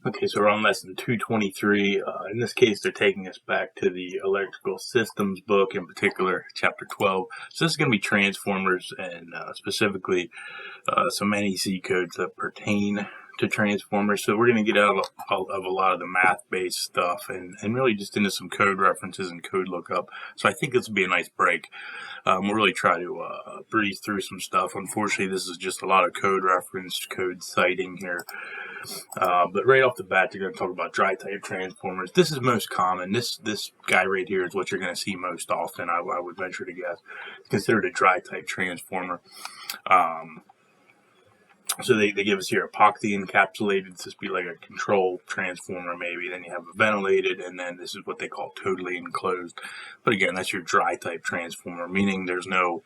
Okay, so we're on lesson 223. In this case, they're taking us back to the electrical systems book, in particular, chapter 12. So this is going to be transformers and specifically some NEC codes that pertain to transformers. So we're going to get out of a lot of the math-based stuff and really just into some code references and code lookup. So I think this will be a nice break. We'll really try to breeze through some stuff. Unfortunately, this is just a lot of code reference, code citing here. But right off the bat, they're going to talk about dry type transformers. This is most common. This guy right here is what you're going to see most often, I would venture to guess. It's considered a dry type transformer. So they give us here epoxy encapsulated. This would be like a control transformer maybe. Then you have a ventilated, and then this is what they call totally enclosed. But again, that's your dry type transformer, meaning there's no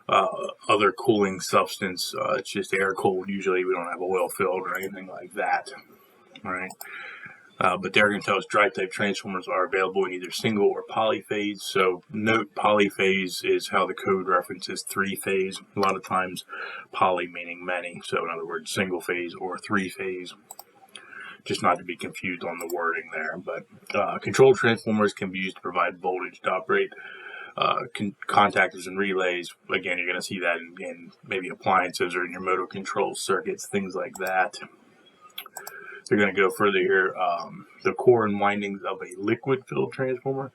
other cooling substance. It's just air cooled. Usually we don't have oil filled or anything like that. All right. But they're going to tell us dry type transformers are available in either single or polyphase. So note polyphase is how the code references three-phase. A lot of times poly meaning many. So in other words, single phase or three-phase. Just not to be confused on the wording there. But control transformers can be used to provide voltage to operate contactors and relays. Again, you're going to see that in maybe appliances or in your motor control circuits, things like that. They're going to go further here. The core and windings of a liquid-filled transformer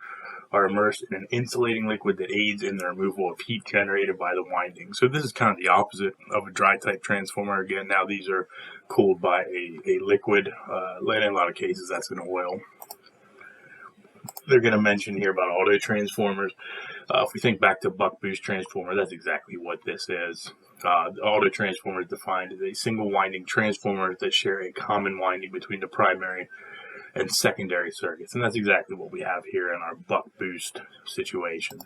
are immersed in an insulating liquid that aids in the removal of heat generated by the winding. So this is kind of the opposite of a dry-type transformer. Again, now these are cooled by a liquid. In a lot of cases, that's an oil. They're going to mention here about auto transformers. If we think back to buck boost transformer, that's exactly what this is. The auto transformer is defined as a single winding transformer that share a common winding between the primary and secondary circuits. And that's exactly what we have here in our buck boost situations.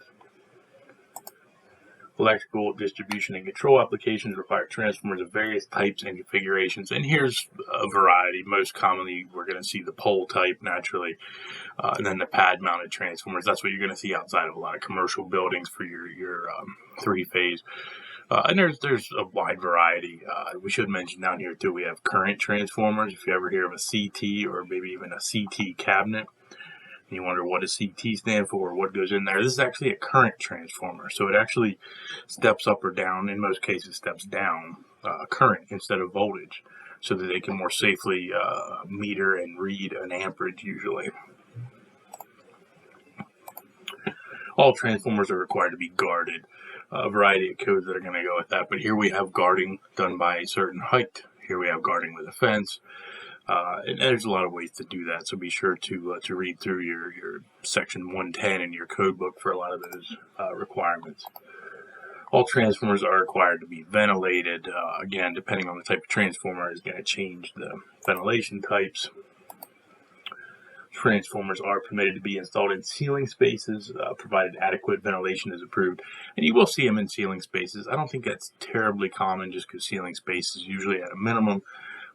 Electrical distribution and control applications require transformers of various types and configurations. And here's a variety. Most commonly, we're going to see the pole type naturally, and then the pad mounted transformers. That's what you're going to see outside of a lot of commercial buildings for your three-phase. And there's a wide variety. We should mention down here too, we have current transformers. If you ever hear of a CT or maybe even a CT cabinet, and you wonder what does CT stand for or what goes in there, this is actually a current transformer. So it actually steps up or down, in most cases steps down current instead of voltage, so that they can more safely meter and read an amperage usually. All transformers are required to be guarded. A variety of codes that are going to go with that, but here we have guarding done by a certain height. Here we have guarding with a fence. And there's a lot of ways to do that, so be sure to read through your section 110 in your code book for a lot of those requirements. All transformers are required to be ventilated. Again, depending on the type of transformer, is going to change the ventilation types. Transformers are permitted to be installed in ceiling spaces, provided adequate ventilation is approved. And you will see them in ceiling spaces. I don't think that's terribly common just because ceiling space is usually at a minimum,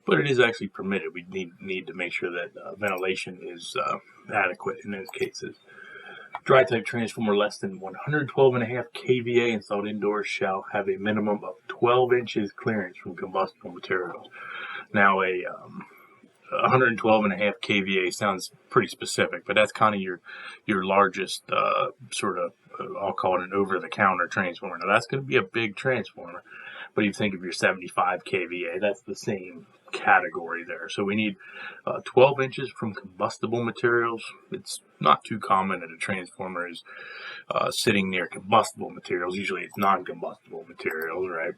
but it is actually permitted. We need to make sure that ventilation is adequate in those cases. Dry type transformer less than 112.5 kVA installed indoors shall have a minimum of 12 inches clearance from combustible materials. Now, 112.5 kVA sounds pretty specific, but that's kind of your largest sort of, I'll call it an over-the-counter transformer. Now, that's going to be a big transformer, but you think of your 75 kVA, that's the same category there. So we need 12 inches from combustible materials. It's not too common that a transformer is sitting near combustible materials. Usually it's non-combustible materials, right?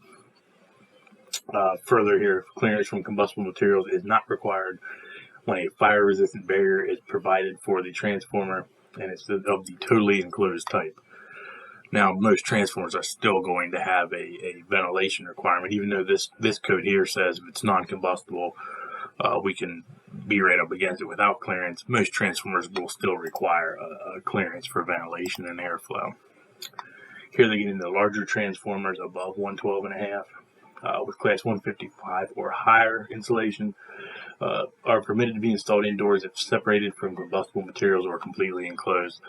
Further here, clearance from combustible materials is not required when a fire-resistant barrier is provided for the transformer and it's of the totally enclosed type. Now, most transformers are still going to have a ventilation requirement, even though this code here says if it's non-combustible, we can be right up against it without clearance. Most transformers will still require a clearance for ventilation and airflow. Here they get into larger transformers above 112.5. With class 155 or higher insulation are permitted to be installed indoors if separated from combustible materials or completely enclosed.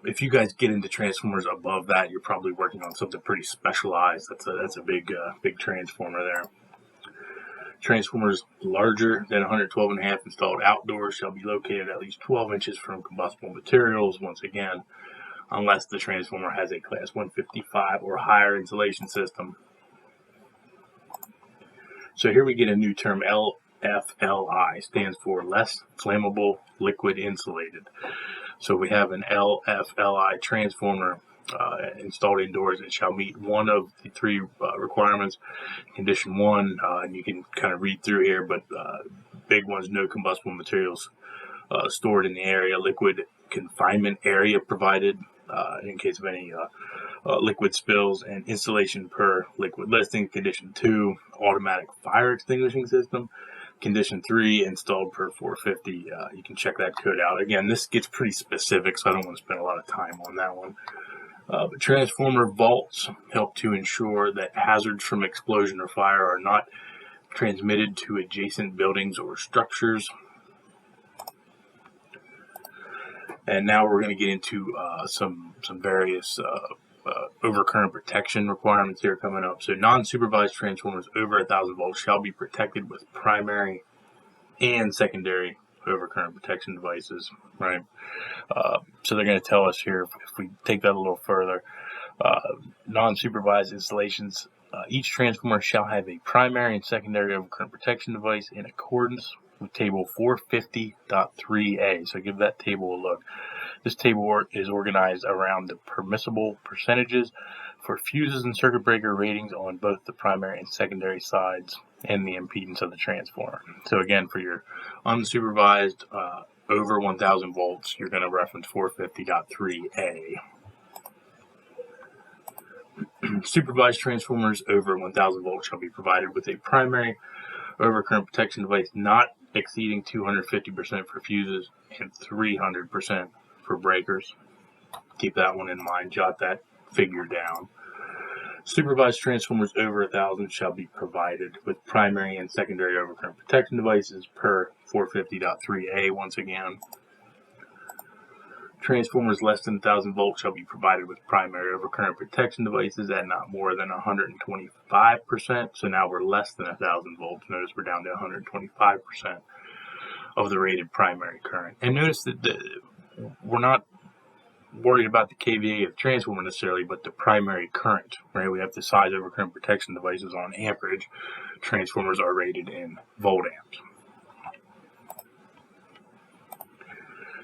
If you guys get into transformers above that, you're probably working on something pretty specialized. That's a big transformer there. Transformers larger than 112.5 installed outdoors shall be located at least 12 inches from combustible materials, once again, unless the transformer has a class 155 or higher insulation system. So here we get a new term, LFLI, stands for less flammable liquid insulated. So we have an LFLI transformer installed indoors. It shall meet one of the three requirements. Condition 1, and you can kind of read through here, but big ones: no combustible materials stored in the area, liquid confinement area provided in case of any liquid spills, and installation per liquid listing. Condition 2, automatic fire extinguishing system. Condition 3, installed per 450. You can check that code out. Again, this gets pretty specific, so I don't want to spend a lot of time on that one. But transformer vaults help to ensure that hazards from explosion or fire are not transmitted to adjacent buildings or structures. And now we're going to get into some various overcurrent protection requirements here coming up. So non-supervised transformers over 1,000 volts shall be protected with primary and secondary overcurrent protection devices, right? So they're going to tell us here, if we take that a little further, non-supervised installations, each transformer shall have a primary and secondary overcurrent protection device in accordance with table 450.3a. So give that table a look. This table is organized around the permissible percentages for fuses and circuit breaker ratings on both the primary and secondary sides and the impedance of the transformer. So again, for your unsupervised over 1,000 volts, you're going to reference 450.3a. Supervised transformers over 1,000 volts shall be provided with a primary overcurrent protection device not exceeding 250% for fuses and 300% for breakers. Keep that one in mind. Jot that figure down. Supervised transformers over 1,000 shall be provided with primary and secondary overcurrent protection devices per 450.3a once again. Transformers less than 1,000 volts shall be provided with primary overcurrent protection devices at not more than 125%. So now we're less than 1,000 volts. Notice we're down to 125% of the rated primary current. And notice that we're not worried about the kVA of the transformer necessarily, but the primary current, right? We have the size overcurrent protection devices on amperage. Transformers are rated in volt amps.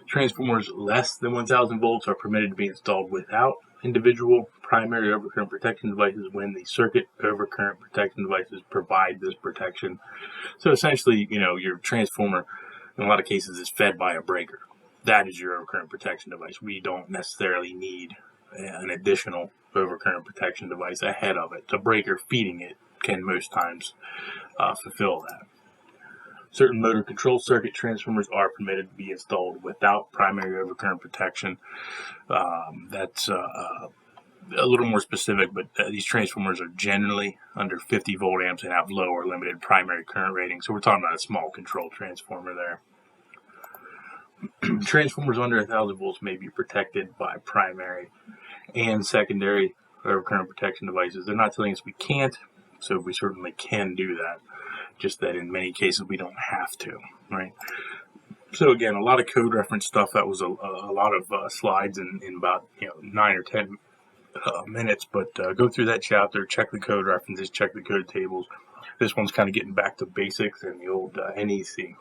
Transformers less than 1,000 volts are permitted to be installed without individual primary overcurrent protection devices when the circuit overcurrent protection devices provide this protection. So essentially, your transformer in a lot of cases is fed by a breaker. That is your overcurrent protection device. We don't necessarily need an additional overcurrent protection device ahead of it. The breaker feeding it can most times fulfill that. Certain motor control circuit transformers are permitted to be installed without primary overcurrent protection. That's a little more specific, but these transformers are generally under 50 volt amps and have low or limited primary current rating. So we're talking about a small control transformer there. Transformers under 1,000 volts may be protected by primary and secondary overcurrent protection devices. They're not telling us we can't, so we certainly can do that. Just that in many cases we don't have to, right? So again, a lot of code reference stuff. That was a lot of slides in about 9 or 10 minutes, but go through that chapter, check the code references, check the code tables. This one's kind of getting back to basics and the old NEC.